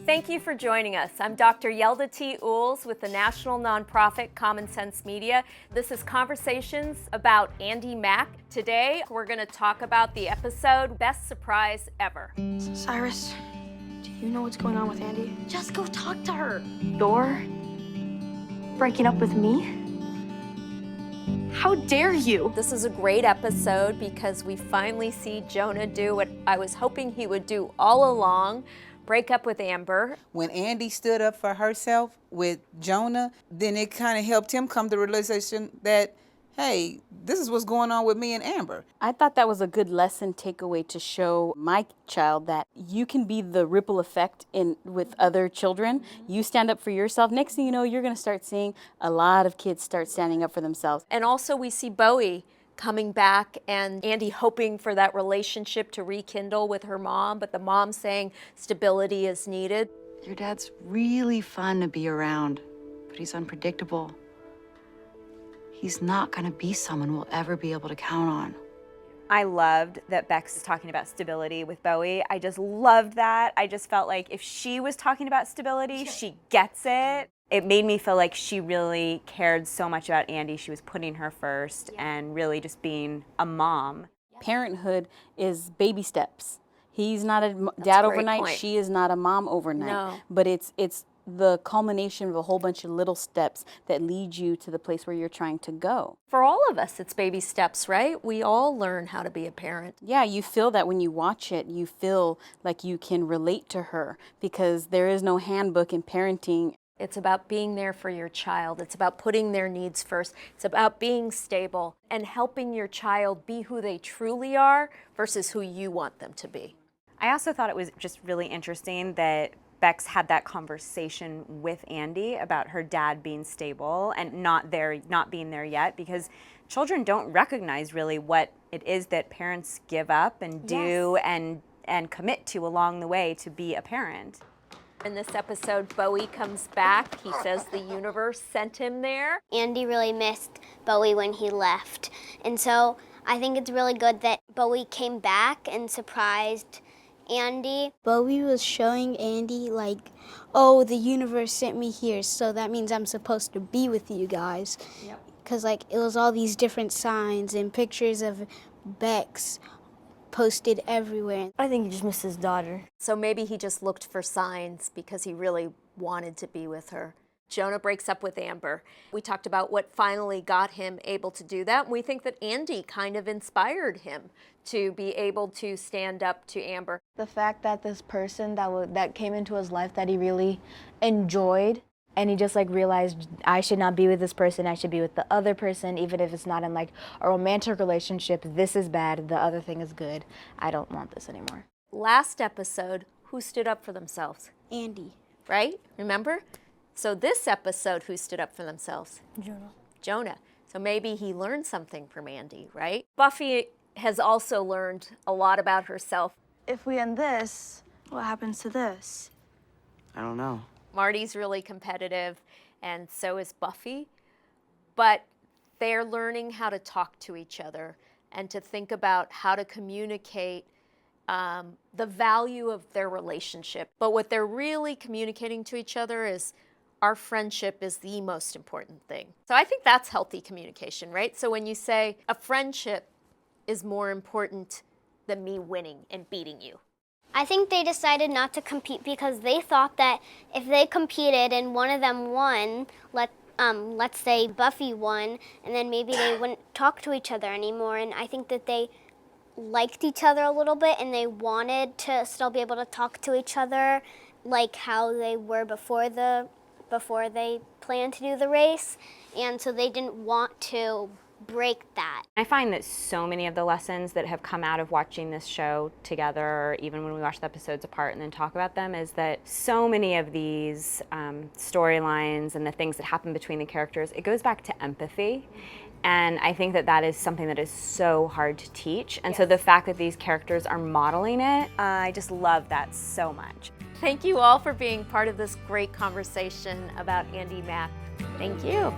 Thank you for joining us. I'm Dr. Yelda T. Ools with the national nonprofit Common Sense Media. This is Conversations about Andi Mack. Today, we're going to talk about the episode Best Surprise Ever. Cyrus, do you know what's going on with Andi? Just go talk to her. You're breaking up with me? How dare you? This is a great episode because we finally see Jonah do what I was hoping he would do all along, break up with Amber. When Andi stood up for herself with Jonah, then it kind of helped him come to the realization that, hey, this is what's going on with me and Amber. I thought that was a good lesson takeaway to show my child that you can be the ripple effect with other children. You stand up for yourself. Next thing you know, you're going to start seeing a lot of kids start standing up for themselves. And also we see Bowie coming back and Andi hoping for that relationship to rekindle with her mom, but the mom saying stability is needed. Your dad's really fun to be around, but he's unpredictable. He's not gonna be someone we'll ever be able to count on. I loved that Bex is talking about stability with Bowie. I just loved that. I just felt like if she was talking about stability, she gets it. It made me feel like she really cared so much about Andi. She was putting her first and really just being a mom. Parenthood is baby steps. He's not a dad overnight. Point. She is not a mom overnight. No. But it's the culmination of a whole bunch of little steps that lead you to the place where you're trying to go. For all of us, it's baby steps, right? We all learn how to be a parent. Yeah, you feel that when you watch it. You feel like you can relate to her because there is no handbook in parenting. It's about being there for your child. It's about putting their needs first. It's about being stable and helping your child be who they truly are versus who you want them to be. I also thought it was just really interesting that Bex had that conversation with Andi about her dad being stable and not being there yet, because children don't recognize really what it is that parents give up and do and commit to along the way to be a parent. In this episode, Bowie comes back. He says the universe sent him there. Andi really missed Bowie when he left. And so I think it's really good that Bowie came back and surprised Andi. Bowie was showing Andi like, oh, the universe sent me here, so that means I'm supposed to be with you guys. Yep. Because like it was all these different signs and pictures of Bex posted everywhere. I think he just missed his daughter. So maybe he just looked for signs because he really wanted to be with her. Jonah breaks up with Amber. We talked about what finally got him able to do that. We think that Andi kind of inspired him to be able to stand up to Amber. The fact that this person that came into his life that he really enjoyed, and he just like realized I should not be with this person, I should be with the other person, even if it's not in like a romantic relationship. This is bad, the other thing is good. I don't want this anymore. Last episode, who stood up for themselves? Andi. Right? Remember? So this episode, who stood up for themselves? Jonah. So maybe he learned something from Andi, right? Buffy has also learned a lot about herself. If we end this, what happens to this? I don't know. Marty's really competitive, and so is Buffy. But they're learning how to talk to each other and to think about how to communicate the value of their relationship. But what they're really communicating to each other is our friendship is the most important thing. So I think that's healthy communication, right? So when you say a friendship is more important than me winning and beating you. I think they decided not to compete because they thought that if they competed and one of them won, let's say Buffy won, and then maybe they wouldn't talk to each other anymore. And I think that they liked each other a little bit and they wanted to still be able to talk to each other like how they were before they planned to do the race. And so they didn't want to break that. I find that so many of the lessons that have come out of watching this show together, or even when we watch the episodes apart and then talk about them, is that so many of these storylines and the things that happen between the characters, it goes back to empathy. And I think that that is something that is so hard to teach. And so the fact that these characters are modeling it, I just love that so much. Thank you all for being part of this great conversation about Andi Mack. Thank you.